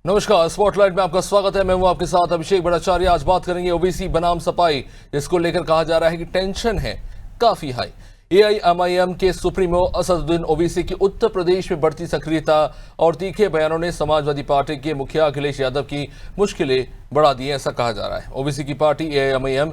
नमस्कार, स्पॉटलाइट में आपका स्वागत है। मैं हूं आपके साथ अभिषेक भट्टाचार्य। आज बात करेंगे ओबीसी बनाम सपाई, जिसको लेकर कहा जा रहा है कि टेंशन है काफी हाई। एआईएमआईएम के सुप्रीमो असदुद्दीन ओवैसी की उत्तर प्रदेश में बढ़ती सक्रियता और तीखे बयानों ने समाजवादी पार्टी के मुखिया अखिलेश यादव की मुश्किलें बढ़ा दी हैं, ऐसा कहा जा रहा है। ओवैसी की पार्टी एआईएमआईएम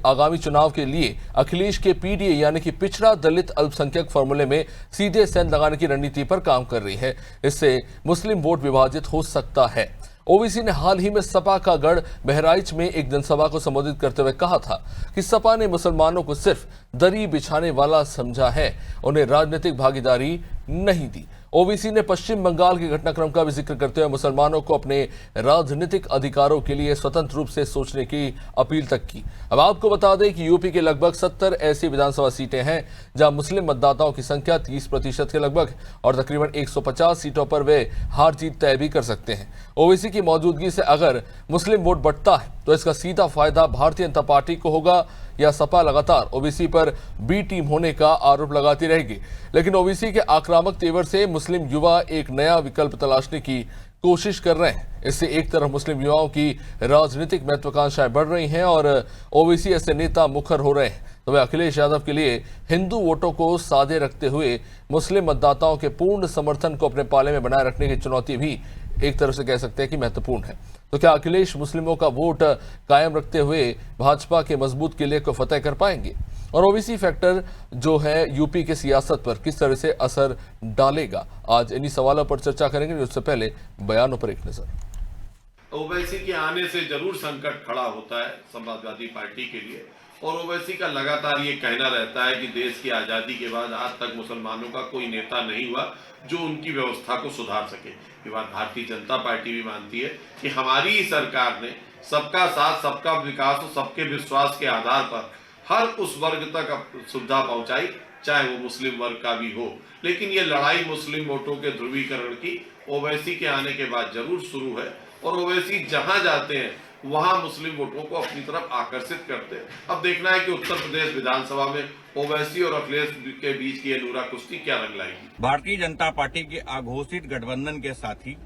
आगामी चुनाव के लिए अखिलेश के पीडीए यानी कि पिछड़ा दलित अल्पसंख्यक फॉर्मूले में सीधे सेंध लगाने की रणनीति पर काम कर रही है। इससे मुस्लिम वोट विभाजित हो सकता है। ओवैसी ने हाल ही में सपा का गढ़ बहराइच में एक जनसभा को संबोधित करते हुए कहा था कि सपा ने मुसलमानों को सिर्फ दरी बिछाने वाला समझा है, उन्हें राजनीतिक भागीदारी नहीं दी। ओवैसी ने पश्चिम बंगाल के घटनाक्रम का भी जिक्र करते हुए मुसलमानों को अपने राजनीतिक अधिकारों के लिए स्वतंत्र रूप से सोचने की अपील तक की। अब आपको बता दें कि यूपी के लगभग 70 ऐसी विधानसभा सीटें हैं जहां मुस्लिम मतदाताओं की संख्या 30% के लगभग और तकरीबन 150 सीटों पर वे हार जीत तय भी कर सकते हैं। ओवैसी की मौजूदगी से अगर मुस्लिम वोट बढ़ता है तो इसका सीधा फायदा भारतीय जनता पार्टी को होगा या सपा लगातार ओबीसी पर बी टीम होने का आरोप लगाती रहेगी। लेकिन ओबीसी के आक्रामक तेवर से मुस्लिम युवा एक नया विकल्प तलाशने की कोशिश कर रहे हैं। इससे एक तरफ मुस्लिम युवाओं की राजनीतिक महत्वाकांक्षाएं बढ़ रही हैं और ओबीसी ऐसे नेता मुखर हो रहे हैं, तो वह अखिलेश यादव के लिए हिंदू वोटों को साधे रखते हुए मुस्लिम मतदाताओं के पूर्ण समर्थन को अपने पाले में बनाए रखने की चुनौती भी एक तरफ से कह सकते हैं कि महत्वपूर्ण है। तो क्या अखिलेश मुस्लिमों का वोट कायम रखते हुए भाजपा के मजबूत किले को फतेह कर पाएंगे? और ओबीसी फैक्टर जो है यूपी के सियासत पर किस तरह से असर डालेगा? आज इन्हीं सवालों पर चर्चा करेंगे। उससे पहले बयानों पर एक नजर। ओवैसी के आने से जरूर संकट खड़ा होता है समाजवादी पार्टी के लिए, और ओवैसी का लगातार ये कहना रहता है कि देश की आजादी के बाद आज तक मुसलमानों का कोई नेता नहीं हुआ जो उनकी व्यवस्था को सुधार सके। ये बात भारतीय जनता पार्टी भी मानती है कि हमारी ही सरकार ने सबका साथ, सबका विकास और सबके विश्वास के आधार पर हर उस वर्ग तक सुविधा पहुंचाई, चाहे वो मुस्लिम वर्ग का भी हो। लेकिन ये लड़ाई मुस्लिम वोटों के ध्रुवीकरण की ओवैसी के आने के बाद जरूर शुरू है, और ओवैसी जहां जाते हैं वहां मुस्लिम वोटों को अपनी तरफ आकर्षित करते हैं। अब देखना है कि उत्तर प्रदेश विधानसभा में ओवैसी और अखिलेश के बीच की नूरा कुश्ती क्या रंग लाएगी। भारतीय जनता पार्टी के अघोषित गठबंधन के साथी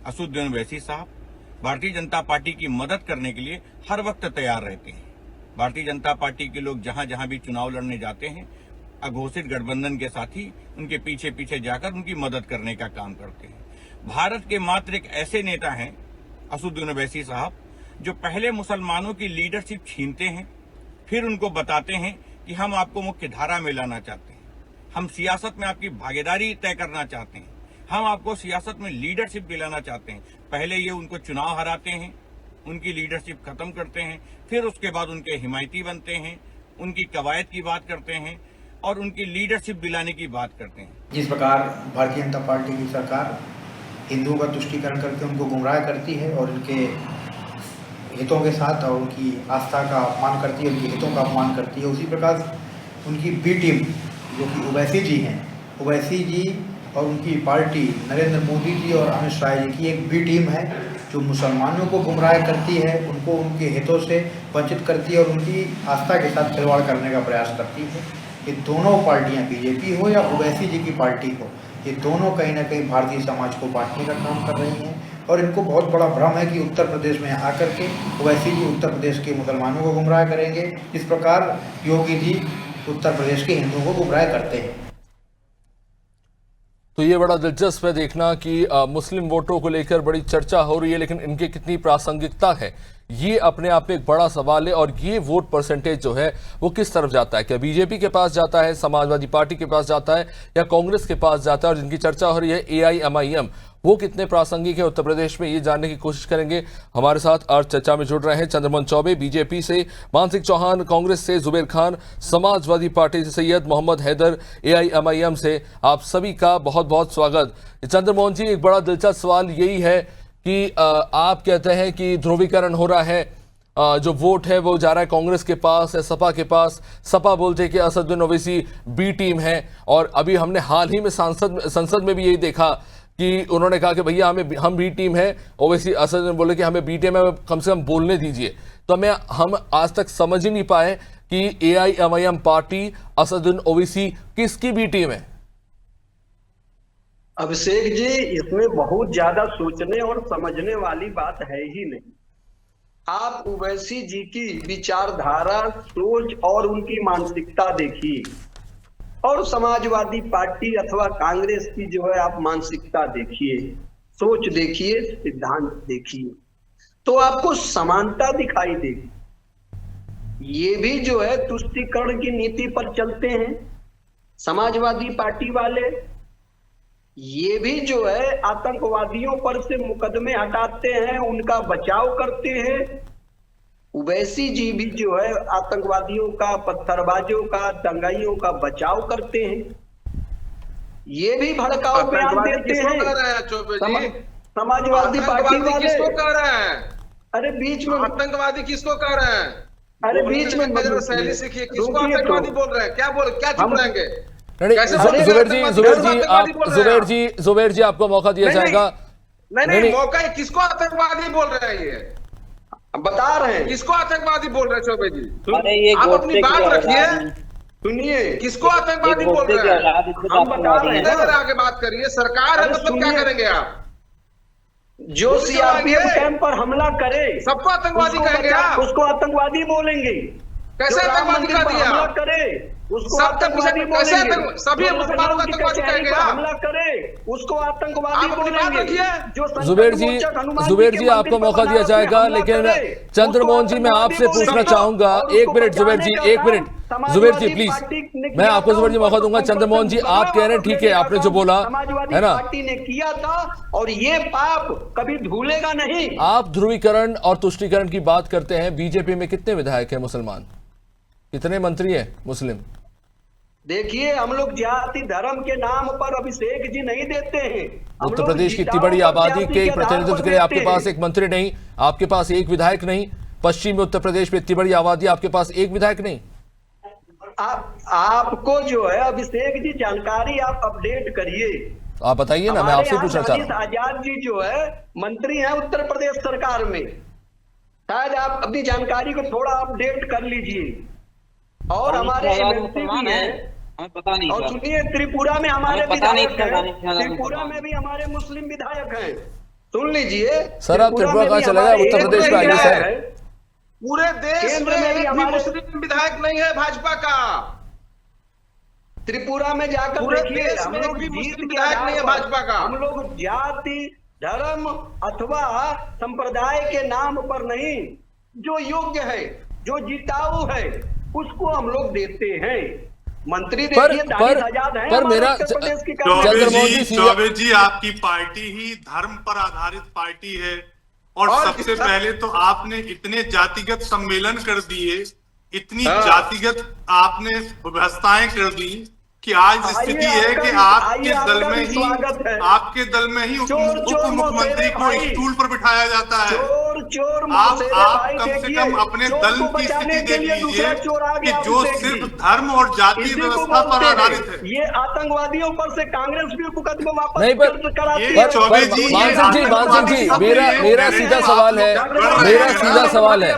असदुद्दीन ओवैसी साहब भारतीय जनता पार्टी की मदद करने के लिए हर वक्त तैयार रहते हैं। भारतीय जनता पार्टी के लोग जहां जहां भी चुनाव लड़ने जाते हैं, अघोषित गठबंधन के साथी उनके पीछे पीछे जाकर उनकी मदद करने का काम करते हैं। भारत के मात्र एक ऐसे नेता हैं असदुद्दीन ओवैसी साहब जो पहले मुसलमानों की लीडरशिप छीनते हैं, फिर उनको बताते हैं कि हम आपको मुख्य धारा में लाना चाहते हैं, हम सियासत में आपकी भागीदारी तय करना चाहते हैं, हम आपको सियासत में लीडरशिप दिलाना चाहते हैं। पहले ये उनको चुनाव हराते हैं, उनकी लीडरशिप खत्म करते हैं, फिर उसके बाद उनके हिमायती बनते हैं, उनकी कवायद की बात करते हैं और उनकी लीडरशिप दिलाने की बात करते हैं। जिस प्रकार भारतीय जनता पार्टी की सरकार हिंदुओं का तुष्टीकरण करके उनको गुमराह करती है और उनके हितों के साथ और उनकी आस्था का अपमान करती है, उनके हितों का अपमान करती है, उसी प्रकार उनकी बी टीम जो कि ओवैसी जी हैं, ओवैसी जी और उनकी पार्टी नरेंद्र मोदी जी और अमित शाह जी की एक बी टीम है जो मुसलमानों को गुमराह करती है, उनको उनके हितों से वंचित करती है और उनकी आस्था के साथ खिलवाड़ करने का प्रयास करती है। ये दोनों पार्टियां, बीजेपी हो या ओवैसी जी की पार्टी हो, ये दोनों कहीं ना कहीं भारतीय समाज को बांटने का काम कर रही हैं। और इनको बहुत बड़ा भ्रम है कि उत्तर प्रदेश में आकर के ओवैसी जी उत्तर प्रदेश के मुसलमानों को गुमराह करेंगे, इस प्रकार योगी जी उत्तर प्रदेश के हिंदुओं को गुमराह करते हैं। तो ये बड़ा दिलचस्प है देखना कि मुस्लिम वोटों को लेकर बड़ी चर्चा हो रही है, लेकिन इनकी कितनी प्रासंगिकता है ये अपने आप में एक बड़ा सवाल है। और ये वोट परसेंटेज जो है वो किस तरफ जाता है? क्या बीजेपी के पास जाता है, समाजवादी पार्टी के पास जाता है या कांग्रेस के पास जाता है? और जिनकी चर्चा हो रही है एआईएमआईएम, वो कितने प्रासंगिक है उत्तर प्रदेश में, ये जानने की कोशिश करेंगे। हमारे साथ आज चर्चा में जुड़ रहे हैं चंद्रमोहन चौबे बीजेपी से, मानसिक चौहान कांग्रेस से, जुबेर खान समाजवादी पार्टी से, सैयद मोहम्मद हैदर एआईएमआईएम से। आप सभी का बहुत बहुत स्वागत। चंद्रमोहन जी, एक बड़ा दिलचस्प सवाल यही है कि आप कहते हैं कि ध्रुवीकरण हो रहा है, जो वोट है वो जा रहा है कांग्रेस के पास या सपा के पास। सपा बोलते हैं कि असदुद्दीन ओवैसी बी टीम है, और अभी हमने हाल ही में संसद में भी यही देखा कि उन्होंने कहा कि भैया हम बी टीम है। ओवैसी असदुद्दीन बोले कि हमें बी टीम है, कम से कम बोलने दीजिए। तो हम आज तक समझ ही नहीं पाए कि एआईएमआईएम पार्टी असदुद्दीन ओवैसी किसकी बी टीम है। अभिषेक जी, इसमें बहुत ज्यादा सोचने और समझने वाली बात है ही नहीं। आप ओवैसी जी की विचारधारा, सोच और उनकी मानसिकता देखिए, और समाजवादी पार्टी अथवा कांग्रेस की जो है आप मानसिकता देखिए, सोच देखिए, सिद्धांत देखिए, तो आपको समानता दिखाई देगी। ये भी जो है तुष्टीकरण की नीति पर चलते हैं समाजवादी पार्टी वाले, ये भी जो है आतंकवादियों पर से मुकदमे हटाते हैं, उनका बचाव करते हैं। ओवैसी जी भी जो है आतंकवादियों का, पत्थरबाजों का, दंगाइयों का बचाव करते हैं। ये भी भड़काऊ बयान देते हैं समाजवादी पार्टी वाले। किसको कह रहे हैं? अरे बीच में आतंकवादी किसको कह रहे हैं? अरे बीच में शैली सीखिए, किसको आतंकवादी बोल रहे हैं? क्या चुप रहेंगे? जुबैर जी आपको मौका दिया जाएगा। नहीं, मौका है। किसको आतंकवादी बोल रहे हैं? ये बता रहे हैं किसको आतंकवादी बोल रहे हैं चौबे जी? अरे ये आप अपनी बात रखिए, सुनिए किसको आतंकवादी बोल रहे हैं? हम बता रहे हैं, आगे बात करिए। सरकार है, मतलब क्या करेंगे आप? जो सीआरपीएफ कैंप पर हमला करे सबको आतंकवादी कहेंगे आप? उसको आतंकवादी बोलेंगे। कैसे आतंकवादी कह दिया? हमला करे उसको आतंकवादी बोलेंगे। सभी मुसलमानों को आतंकवादी कहेंगे आप? हमला करे उसको आतंकवादी बोलेंगे। जुबैर जी आपको मौका दिया जाएगा, लेकिन चंद्रमोहन जी मैं आपसे पूछना चाहूंगा। एक मिनट जुबैर जी, एक मिनट जुबैर जी प्लीज, मैं आपको जुबैर जी मौका दूंगा। चंद्रमोहन जी आप कह रहे हैं ठीक है, आपने जो बोला है ना, पार्टी ने किया था और ये पाप कभी धुलेगा नहीं। आप ध्रुवीकरण और तुष्टीकरण की बात करते हैं। बीजेपी में कितने विधायक हैं मुसलमान, कितने मंत्री हैं मुस्लिम? देखिए, हम लोग जाति धर्म के नाम पर अभिषेक जी नहीं देते हैं। उत्तर प्रदेश की इतनी बड़ी आबादी के प्रतिनिधित्व के लिए आपके पास एक मंत्री नहीं, आपके पास एक विधायक नहीं। पश्चिमी उत्तर प्रदेश में इतनी बड़ी आबादी, आपके पास एक विधायक नहीं। आपको जो है अभिषेक जी जानकारी आप अपडेट करिए। आप बताइए ना, मैं आपसे पूछना चाह रहा हूं। आजाद जी जो है मंत्री हैं उत्तर प्रदेश सरकार में, शायद आप अपनी जानकारी को थोड़ा अपडेट कर लीजिए। और हमारे एमएलसी भी हैं, पता नहीं। और सुनिए, त्रिपुरा में हमारे विधायक हैं, त्रिपुरा में भी हमारे मुस्लिम विधायक हैं, सुन लीजिए। सर आप त्रिपुरा कहां चले गए? उत्तर प्रदेश में आइए सर। पूरे देश में एक भी मुस्लिम विधायक नहीं है भाजपा का। त्रिपुरा में जाकर देखिए, हम लोग भी मुस्लिम विधायक नहीं है भाजपा का। हम लोग जाति धर्म अथवा संप्रदाय के नाम पर नहीं, जो योग्य है, जो जिताऊ है, उसको हम लोग देते हैं। मंत्री पर मेरा चौबे जी आपकी पार्टी ही धर्म पर आधारित पार्टी है, और सबसे पहले तो आपने इतने जातिगत सम्मेलन कर दिए, इतनी जातिगत आपने व्यवस्थाएं कर दी कि आज स्थिति है कि आपके दल में ही उप मुख्यमंत्री को स्टूल पर बिठाया जाता है। आप कम से कम अपने दल की स्थिति देख लीजिए कि जो सिर्फ धर्म और जाति व्यवस्था पर आधारित है। ये आतंकवादियों पर से कांग्रेस भी मुकदमा वापस नहीं, मान सिंह जी मेरा सीधा सवाल है,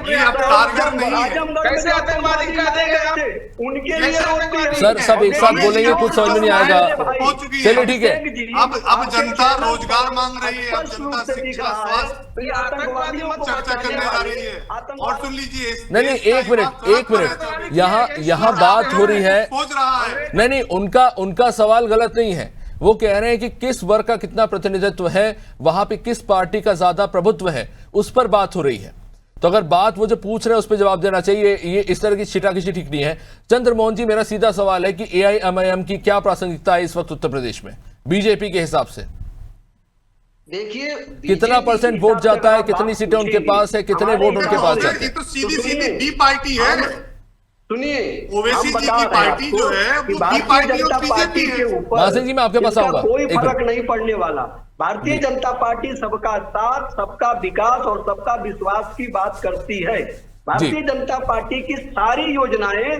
कैसे आतंकवादी कह देंगे उनके लिए? सर सब एक साथ बोलेंगे, कुछ समझ में नहीं आएगा। हो चुकी है, चलिए ठीक है। अब जनता रोजगार मांग रही है, अब जनता शिक्षा, स्वास्थ्य, आतंकवादी मत चर्चा करने जा रही है। और सुन लीजिए, नहीं एक मिनट यहाँ बात हो रही है। सोच रहा है नहीं उनका सवाल गलत नहीं है। वो कह रहे हैं कि किस वर्ग का कितना प्रतिनिधित्व है, वहां पे किस पार्टी का ज्यादा प्रभुत्व है, उस पर बात हो रही है। तो अगर बात वो जो पूछ रहे हैं उस पर जवाब देना चाहिए। ये इस तरह की छिटाखिची ठीक नहीं है। चंद्रमोहन जी मेरा सीधा सवाल है कि एआईएमआईएम की क्या प्रासंगिकता है इस वक्त उत्तर प्रदेश में बीजेपी के हिसाब से? देखिए कितना परसेंट वोट जाता है, कितनी सीटें उनके पास है, कितने वोट उनके पास जाते हैं? तो सीधी बी पार्टी है। सुनिए, ओवैसी जी की पार्टी जो है वो बी पार्टी और बीजेपी है। मासिक जी मैं आपके पास आऊंगा। कोई फर्क नहीं पड़ने वाला। भारतीय जनता पार्टी सबका साथ, सबका विकास और सबका विश्वास की बात करती है। भारतीय जनता पार्टी की सारी योजनाएं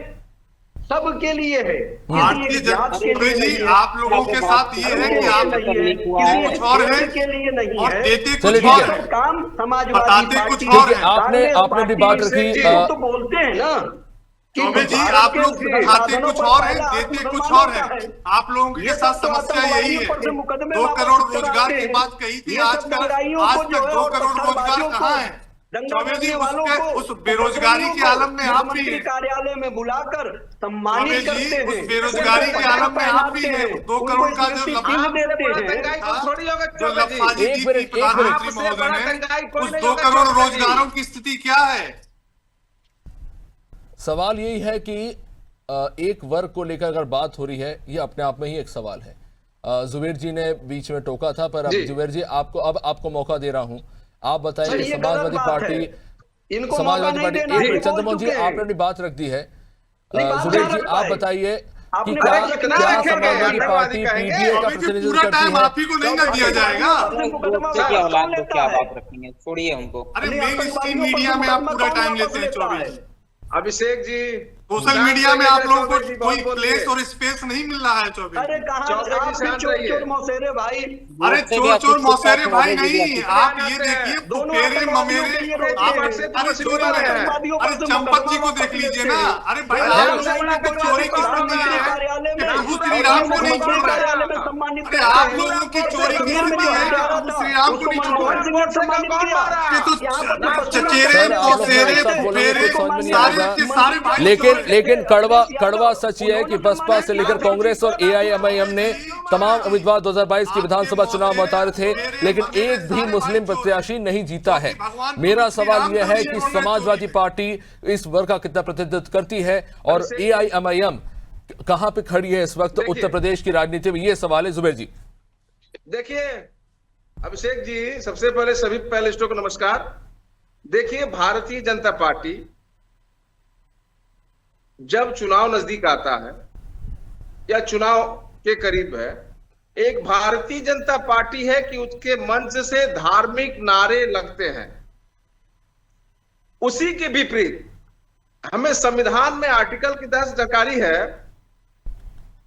सबके लिए है। भारतीय जनता जी आप लोगों के साथ ये है कि आप कुछ और है के लिए नहीं और है, देते कुछ और है, काम समाजवादी बताते पार्टी कुछ और है। आपने भी बात रखी, तो बोलते हैं ना, चौबे जी, भारत आप के लोग दिखाते संसाधनों कुछ पर और है, पहला हक देते कुछ मुसलमानों और का है। है। आप लोगों के ये साथ सब तो समस्या यही आतंकवादियों पर से है। मुकदमे 2 वापस करोड़ कराते रोजगार की हैं। बात कही थी, ये आज सब तक दंगाइयों को जो तक है 2 और करोड़ रोजगार पत्थरबाजियों को, कहाँ है? दंगा चौबे जी, करने वालों को, उस बेरोजगारी के आलम में आप भी मुख्यमंत्री हैं। कार्यालय में बुलाकर चौबे सम्मानित जी, करते उस हैं, बेरोजगारी उनको के आलम में आप भी पहनाते हैं। हैं, 2 उनको करोड़ का जो स्मृति लफ- चिन्ह आपसे देते बड़ा हैं। दंगाई कोई थोड़ी होगा जो चौबे जी। लफाजी एक दी मिनट, थी एक मिनट। प्रधानमंत्री आपसे महोदय बड़ा ने, दंगाई कोई उस नहीं 2 होगा करोड़ चौबे जी। रोजगारों की स्थिति क्या है? सवाल यही है कि एक वर्ग को लेकर अगर बात हो रही है, ये अपने आप में ही एक सवाल है। जुबेर जी ने बीच में टोका था, पर अब जी। जुबेर जी आपको मौका दे रहा हूं। आप सर, बताइए, ये समाजवादी गलत बात पार्टी, है। इनको समाजवादी मौका नहीं पार्टी, देना है, एक बोल चंद्रमोहन जी चुके हैं। आपने अपनी बात रख दी है। नहीं, बात जुबेर कहाँ जी रख आप पाए? बताइए कि आपने क्या बात कितना क्या रखेंगे? समाजवादी आतंकवादी पार्टी कहेंगे? पीडीए का चौबे जी, प्रतिनिधित्व पूरा करती टाइम है? आप ही को नहीं ना दिया जाएगा। के औलाद को क्या बात रखेंगे, छोड़िए उनको। अरे नहीं, मेन स्ट्रीम आतंकवादियों पर मीडिया में आप मुकदमा पूरा कौन टाइम वापस लेते हैं लेता चौबे है? जी। अभिषेक जी, सोशल मीडिया में आप लोगों को चौबे जी, कोई बहुत प्लेस बोलिए। और स्पेस नहीं मिल रहा है चौबे अरे जी। कहाँ चौबे जी, आप भी शांत चोर रहिए। चोर मौसेरे भाई। अरे से भी चोर आती चोर है, मौसेरे चुपचाप भाई मौजूद भी नहीं, आती है। आप ये आते हैं। देखिए दोनों फुफेरे आतंकवादियों के लिए ममेरे। रोते आप हैं। अरे पुलिस सुनिए, आतंकवादियों पर अरे से चंपत जी मुकदमा को देख वापस लीजिए लेते ना। हैं। अरे भाई राम आप लोगों नाईक को को चोरी की प्रधानमंत्री स्थिति है, कार्यालय में प्रभु श्री और राम को नहीं मुख्यमंत्री छोड़ रहे कार्यालय में हैं। सम्मानित अरे करते आप हैं। लोगों की और चोरी की कश्मीर में स्थिति जो है, हत्यारा प्रभु था, श्री राम को उसको नहीं छोड़ मनमोहन रहे। सिंह ने सम्मानित किया। ये तो यहाँ पर तो पश्चिमी चचेरे सर, आप लोग मौसेरे सब बोलोगे फुफेरे तो समझ में नहीं सारे आएगा। के सारे भाई लेकिन कड़वा सच ये है कि बसपा से लेकर कांग्रेस और एआईएमआईएम ने तमाम उम्मीदवार 2022 की विधानसभा चुनाव में उतारे थे, लेकिन एक भी मुस्लिम प्रत्याशी नहीं जीता है। मेरा सवाल यह है कि समाजवादी पार्टी इस वर्ग का कितना प्रतिनिधित्व करती है और एआईएमआईएम कहां पे खड़ी है इस वक्त उत्तर प्रदेश की राजनीति में? ये सवाल है जुबेर जी। देखिए अभिषेक जी, सबसे पहले सभी पैनलिस्टों को नमस्कार। देखिए, भारतीय जनता पार्टी जब चुनाव नजदीक आता है या चुनाव के करीब है, एक भारतीय जनता पार्टी है कि उसके मंच से धार्मिक नारे लगते हैं। उसी के विपरीत हमें संविधान में आर्टिकल की तहत जानकारी है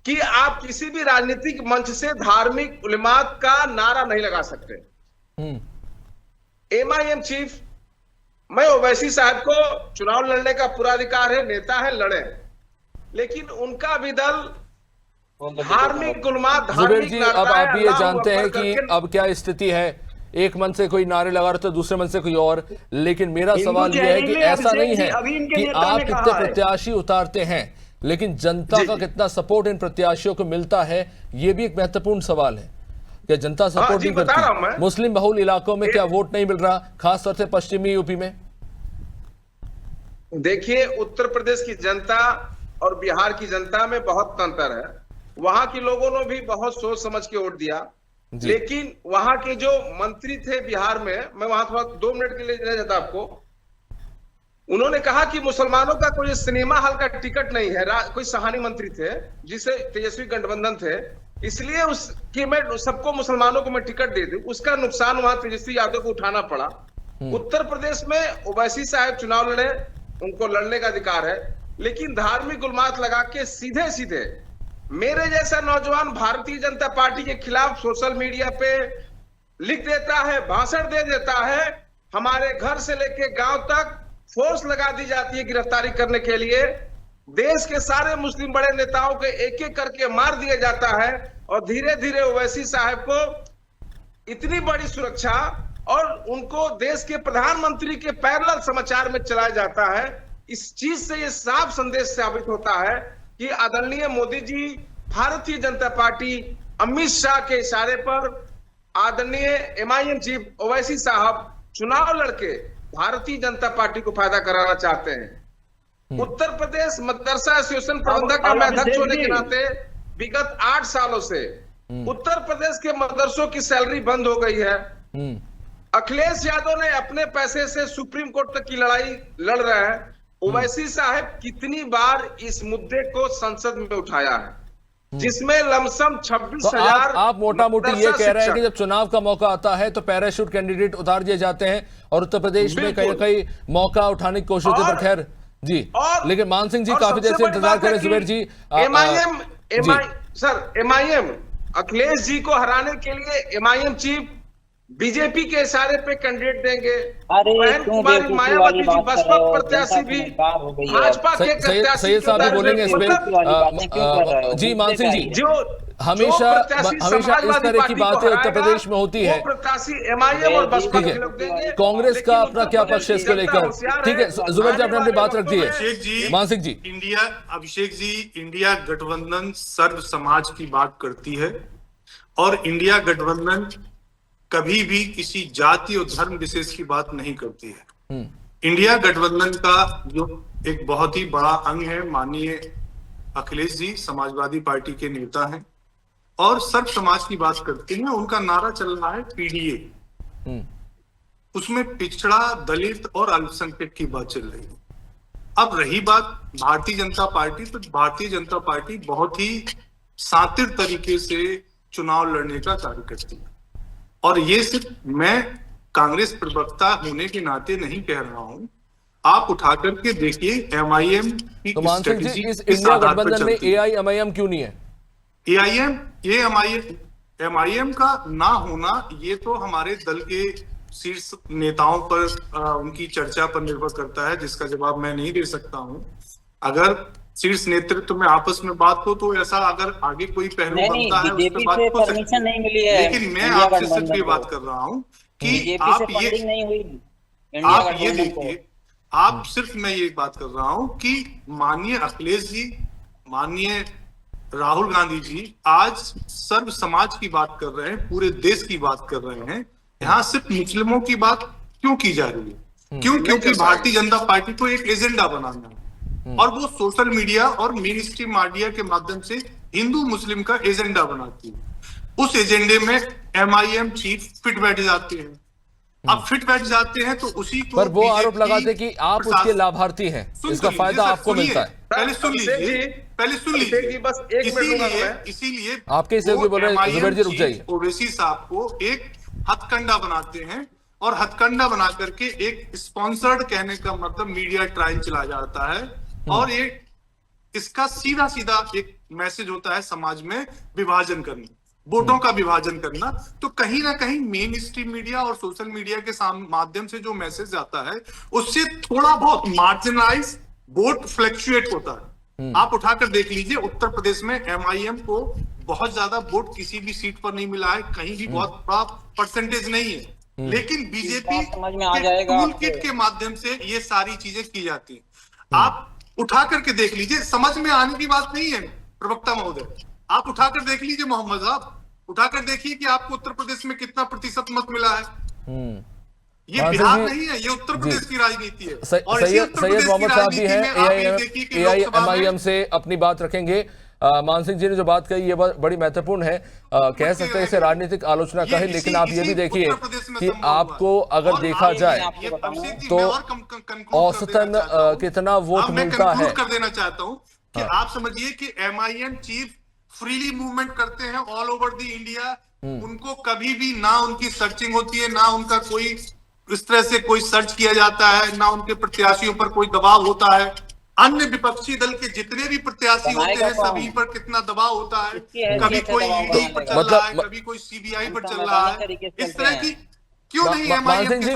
कि आप किसी भी राजनीतिक मंच से धार्मिक उलेमात का नारा नहीं लगा सकते। एमआईएम चीफ, मैं ओवैसी साहब को चुनाव लड़ने का पूरा अधिकार है, नेता है, लड़े, लेकिन उनका भी दल धार्मिक उलेमात, जुबेर धार्मिक जी, अब नारा है, आप भी ये अल्लाह जानते हैं अकबर कि करके- अब क्या स्थिति है, एक मन से कोई नारे लगा रहे थे, दूसरे मन से कोई और। लेकिन मेरा हिंदू सवाल यह है कि जहरीले ऐसा नहीं अभिषेक है जी, अभी इनके कि नेता आप ने कितने कहा है। प्रत्याशी उतारते हैं, लेकिन जनता का कितना सपोर्ट इन प्रत्याशियों को मिलता है, ये भी एक महत्वपूर्ण सवाल है। क्या जनता सपोर्ट जी, नहीं बता रहा हूं करती? मैं। मुस्लिम बहुल इलाकों में क्या वोट नहीं मिल रहा, खासतौर से पश्चिमी यूपी में? देखिए, उत्तर प्रदेश की जनता और बिहार की जनता में बहुत अंतर है। वहां के लोगों ने भी बहुत सोच समझ के वोट दिया, लेकिन वहां के जो मंत्री थे बिहार में, मैं वहां थोड़ा 2 मिनट के लिए ले जाता आपको। उन्होंने कहा कि मुसलमानों का कोई सिनेमा हॉल का टिकट नहीं है। कोई सहानी मंत्री थे जिसे तेजस्वी गठबंधन थे, इसलिए उसकी मैं सबको मुसलमानों को मैं टिकट दे दूं, उसका नुकसान वहां तेजस्वी यादव को उठाना पड़ा। उत्तर प्रदेश में ओवैसी साहब चुनाव लड़े, उनको लड़ने का अधिकार है, लेकिन धार्मिक गुलमात लगा के सीधे सीधे मेरे जैसा नौजवान भारतीय जनता पार्टी के खिलाफ सोशल मीडिया पे लिख देता है, भाषण दे देता है। हमारे घर से लेके गांव तक फोर्स लगा दी जाती है गिरफ्तारी करने के लिए। देश के सारे मुस्लिम बड़े नेताओं के एक एक करके मार दिया जाता है और धीरे धीरे ओवैसी साहब को इतनी बड़ी सुरक्षा और उनको देश के प्रधानमंत्री के पैरेलल समाचार में चलाया जाता है। इस चीज से ये साफ संदेश साबित होता है कि आदरणीय मोदी जी, भारतीय जनता पार्टी अमित शाह के इशारे पर आदरणीय एमआईएम चीफ ओवैसी साहब चुनाव लड़के भारतीय जनता पार्टी को फायदा कराना चाहते हैं। उत्तर प्रदेश मदरसा एसोसिएशन प्रबंधक का मैं अध्यक्ष होने के नाते विगत 8 सालों से उत्तर प्रदेश के मदरसों की सैलरी बंद हो गई है। अखिलेश यादव ने अपने पैसे से सुप्रीम कोर्ट तक की लड़ाई लड़ रहे हैं। ओवैसी साहब कितनी बार इस मुद्दे को संसद में उठाया है, जिसमें लमसम तो 26,000 आप मोटा मोटी ये कह रहे हैं कि जब चुनाव का मौका आता है तो पैराशूट कैंडिडेट उतार दिए जाते हैं और उत्तर प्रदेश में कहीं कहीं मौका उठाने की कोशिश होती है। पर खैर जी, लेकिन मान सिंह जी काफी देर से इंतजार करें। जुबेर जी, एमआईएम अखिलेश जी को हराने के लिए एमआईएम चीफ बीजेपी के इशारे पे कैंडिडेट देंगे। अरे बहन क्यों कुमारी बेवकूफी मायावती वाली जी बात कर बसपा रहे हो? प्रत्याशी जनता भी समझदार हो गई है। भाजपा के प्रत्याशी सैयद साहब भी बोलेंगे इस पे। जी मान सिंह जी, जो हमेशा इस तरह की बातें उत्तर प्रदेश में होती है। प्रत्याशी एमआईएम और बसपा ठीक के है, लोग देंगे। कांग्रेस का अपना क्या पक्ष है इसको लेकर? ठीक है, जुबैर जी आपने अपनी बात रख दी है। अभिषेक जी, मान सिंह जी, अभिषेक जी, इंडिया गठबंधन सर्व समाज की बात करती है और इंडिया गठबंधन कभी भी किसी जाति और धर्म विशेष की बात नहीं करती है। इंडिया गठबंधन का जो एक बहुत ही बड़ा अंग है, माननीय अखिलेश जी समाजवादी पार्टी के नेता हैं और सर्व समाज की बात करते हैं। उनका नारा चल रहा है पीडीए, उसमें पिछड़ा, दलित और अल्पसंख्यक की बात चल रही है। अब रही बात भारतीय जनता पार्टी, तो भारतीय जनता पार्टी बहुत ही शातिर तरीके से चुनाव लड़ने का कार्य करती है और ये सिर्फ मैं कांग्रेस प्रवक्ता होने के नाते नहीं कह रहा हूं। आप उठा करके देखिए एमआईएम की तो मान सिंह जी, स्ट्रेटजी इस किस इंडिया आधार पर गठबंधन में चलती है। एआईएमआईएम क्यों नहीं है? एमआईएम का ना होना ये तो हमारे दल के शीर्ष नेताओं पर उनकी चर्चा पर निर्भर करता है, जिसका जवाब मैं नहीं दे सकता हूं। अगर शीर्ष नेतृत्व में आपस में बात हो तो ऐसा अगर आगे कोई पहलू बनता है उस पर बात हो सकती है। नहीं मिली है, लेकिन मैं आपसे सिर्फ ये बात कर रहा हूं कि आप ये नहीं हुई। देखिए, आप सिर्फ मैं ये बात कर रहा हूं कि माननीय अखिलेश जी, माननीय राहुल गांधी जी आज सर्व समाज की बात कर रहे हैं, पूरे देश की बात कर रहे हैं। यहाँ सिर्फ मुस्लिमों की बात क्यों की जा रही है? क्यों? क्योंकि भारतीय जनता पार्टी को एक एजेंडा बनाना है और वो सोशल मीडिया और मेन स्ट्रीम मीडिया के माध्यम से हिंदू मुस्लिम का एजेंडा बनाती है। उस एजेंडे में एमआईएम चीफ फिट बैठ जाते हैं। अब फिट बैठ जाते हैं तो उसी को पर वो आरोप लगाते कि आप उसके लाभार्थी हैं, इसका फायदा आपको मिलता है। पहले सुन लीजिए, बस एक मिनट। इसीलिए आपके सहयोगी बोल रहे हैं, जुबैर जी रुक जाइए। ओवैसी साहब को एक हथकंडा बनाते हैं और हथकंडा बना करके एक स्पॉन्सर्ड कहने का मतलब मीडिया ट्रायल चला जाता है और ये इसका सीधा सीधा एक मैसेज होता है समाज में विभाजन करना, वोटों का विभाजन करना। तो कहीं ना कहीं मेन स्ट्रीम मीडिया और सोशल मीडिया के माध्यम से जो मैसेज आता है उससे थोड़ा बहुत मार्जिनलाइज वोट फ्लक्चुएट होता है। आप उठाकर देख लीजिए, उत्तर प्रदेश में एमआईएम को बहुत ज्यादा वोट किसी भी सीट पर नहीं मिला है, कहीं भी बहुत बड़ा परसेंटेज नहीं है। लेकिन बीजेपी के टूल किट के माध्यम से ये सारी चीजें की जाती है। आप उठा करके देख लीजिए, समझ में आने की बात नहीं है प्रवक्ता महोदय, आप उठाकर देख लीजिए मोहम्मद साहब, उठाकर देखिए कि आपको उत्तर प्रदेश में कितना प्रतिशत मत मिला है। ये बिहार नहीं है, ये उत्तर प्रदेश की राजनीति है। और सैयद मोहम्मद साहब भी हैं, एआईएमआईएम से अपनी बात रखेंगे। मान सिंह जी ने जो बात कही ये बड़ी महत्वपूर्ण है, कह सकते हैं इसे राजनीतिक आलोचना कहे, लेकिन आप ये भी देखिए कि आपको अगर देखा जाए तो औसतन कितना वोट मिलता है। कर देना चाहता हूं कि आप समझिए कि एमआईएम चीफ फ्रीली मूवमेंट करते हैं ऑल ओवर द इंडिया। उनको कभी भी ना उनकी सर्चिंग होती है, ना उनका कोई इस तरह से कोई सर्च किया जाता है, ना उनके प्रत्याशियों पर कोई दबाव होता है। अन्य विपक्षी दल के जितने भी प्रत्याशी होते हैं सभी पर कितना दबाव होता है, कभी कोई ईडी पर चल रहा है, कभी कोई सीबीआई पर चल रहा है। इस तरह की क्यों नहीं है? मान सिंह जी,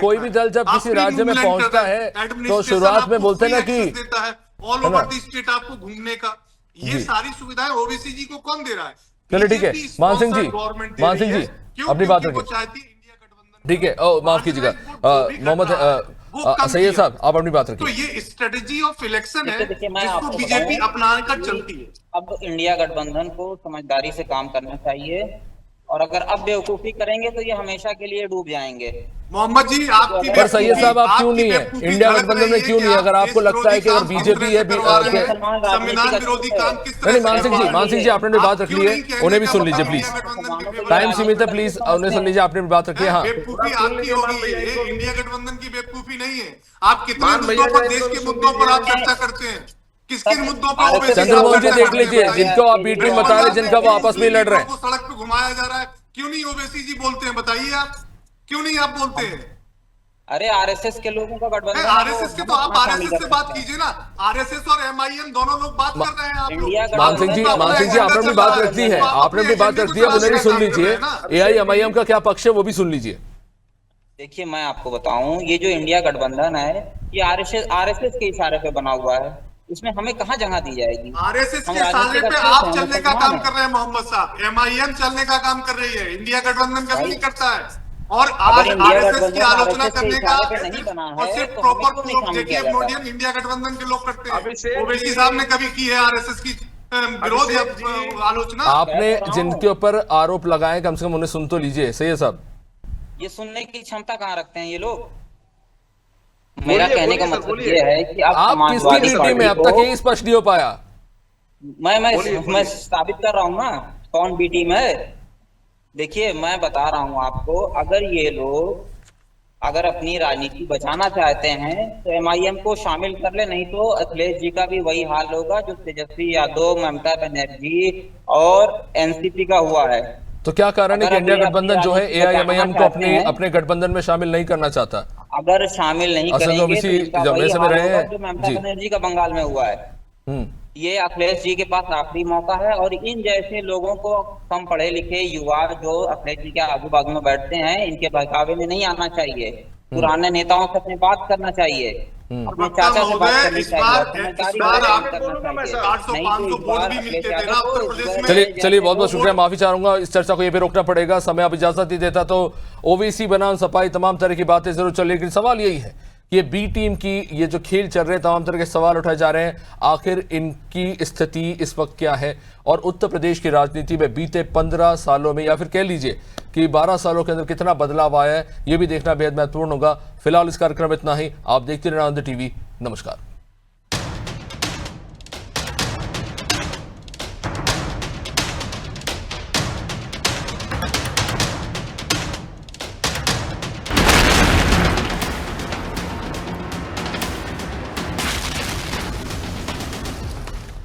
कोई भी दल जब किसी राज्य में पहुंचता है तो शुरुआत में बोलते हैं ना कि देता है ऑल ओवर द स्टेट आपको घूमने का, ये सारी सुविधाएं ओबीसी जी को कौन दे रहा है? चलिए ठीक है, मान सिंह जी अपनी बात रखिए। ठीक है, माफ कीजिएगा मोहम्मद सैयद साहब, आप अपनी बात रखिए। तो ये स्ट्रेटेजी ऑफ इलेक्शन है जिसको बीजेपी अपना कर चलती है। अब इंडिया गठबंधन को समझदारी से काम करना चाहिए और अगर अब बेवकूफी करेंगे तो ये हमेशा के लिए डूब जाएंगे। मोहम्मद जी आपकी पर सैयद साहब आप क्यों नहीं है इंडिया गठबंधन में, क्यों नहीं? अगर आपको लगता है कि अगर बीजेपी है संविधान विरोधी काम किस तरह? नहीं मान सिंह जी आपने भी बात रख ली है, उन्हें भी सुन लीजिए प्लीज, टाइम सीमित है, प्लीज उन्हें सुन लीजिए, आपने भी बात रखी है। हाँ, बेवकूफी आपकी होगी, इंडिया गठबंधन की बेवकूफी नहीं है। आप कितने मुद्दों पर, देश के मुद्दों पर आप चर्चा करते हैं, किस मुद्दों पर? चंद्रमोहन जी देख लीजिए, जिनको आप बीच में बता रहे, जिनका वो आपस में लड़ रहे हैं, सड़क पे घुमाया जा रहा है, क्यों नहीं ओवैसी जी बोलते हैं? बताइए आप क्यों नहीं आप बोलते हैं? अरे आरएसएस के लोगों का गठबंधन, आरएसएस के तो आप आरएसएस से बात कीजिए ना, आरएसएस और एमआईएम दोनों लोग बात कर रहे हैं। आप मान सिंह जी आपने भी बात रख दी है, आपने भी बात रख दी है, उन्हें भी सुन लीजिए। एआईएमआईएम का क्या पक्ष है वो भी सुन लीजिए। देखिए मैं आपको बताऊं, ये जो इंडिया गठबंधन है ये आरएसएस के इशारे पे बना हुआ है, इसमें हमें कहाँ जगह दी जाएगी? आरएसएस के इशारे पे आप चलने का काम कर रहे हैं मोहम्मद साहब, एमआईएम चलने का काम कर रही है, इंडिया गठबंधन कभी नहीं करता है। और आज आरएसएस की आलोचना करने का और सिर्फ प्रॉपर देखिए मोडियन इंडिया गठबंधन के लोग करते हैं। ओवैसी साहब ने कभी की है आरएसएस की विरोध या आलोचना? आपने जिनके ऊपर आरोप लगाए कम से कम उन्हें सुन तो लीजिए। सही है साहब, ये सुनने की क्षमता कहाँ रखते हैं ये लोग? मेरा कहने का मतलब ये है कि आप किसकी बी टीम में, अब तक ये स्पष्ट नहीं हो पाया। मैं साबित कर रहा हूँ ना कौन बी टीम है। देखिए मैं बता रहा हूँ आपको, अगर ये लोग अगर अपनी राजनीति बचाना चाहते हैं तो एमआईएम को शामिल कर ले, नहीं तो अखिलेश जी का भी वही हाल होगा जो तेजस्वी यादव, ममता बनर्जी और एनसीपी का हुआ है। तो क्या कारण है कि इंडिया गठबंधन जो है एआईएमआईएम को अपने गठबंधन में शामिल नहीं करना चाहता? अगर शामिल नहीं करेंगे तो जो ममता बनर्जी का बंगाल में हुआ है, ये अखिलेश जी के पास आखिरी मौका है। और इन जैसे लोगों को, कम पढ़े लिखे युवा जो अखिलेश जी के आजू बाजू में बैठते हैं, इनके बहकावे में नहीं आना चाहिए। पुराने नेताओं से अपनी बात करना चाहिए, अपने चाचा से बात करनी चाहिए। चलिए बहुत बहुत शुक्रिया, माफी चाहूंगा, इस चर्चा को ये भी रोकना पड़ेगा, समय अब इजाजत नहीं देता। तो ओवैसी बनाम सपाई तमाम तरह की बातें जरूर चल, लेकिन सवाल यही है ये बी टीम की ये जो खेल चल रहे हैं, तमाम तरह के सवाल उठाए जा रहे हैं, आखिर इनकी स्थिति इस वक्त क्या है? और उत्तर प्रदेश की राजनीति में बीते 15 सालों में या फिर कह लीजिए कि 12 सालों के अंदर कितना बदलाव आया है, ये भी देखना बेहद महत्वपूर्ण होगा। फिलहाल इस कार्यक्रम में इतना ही। आप देखते रहना आनंद टीवी। नमस्कार।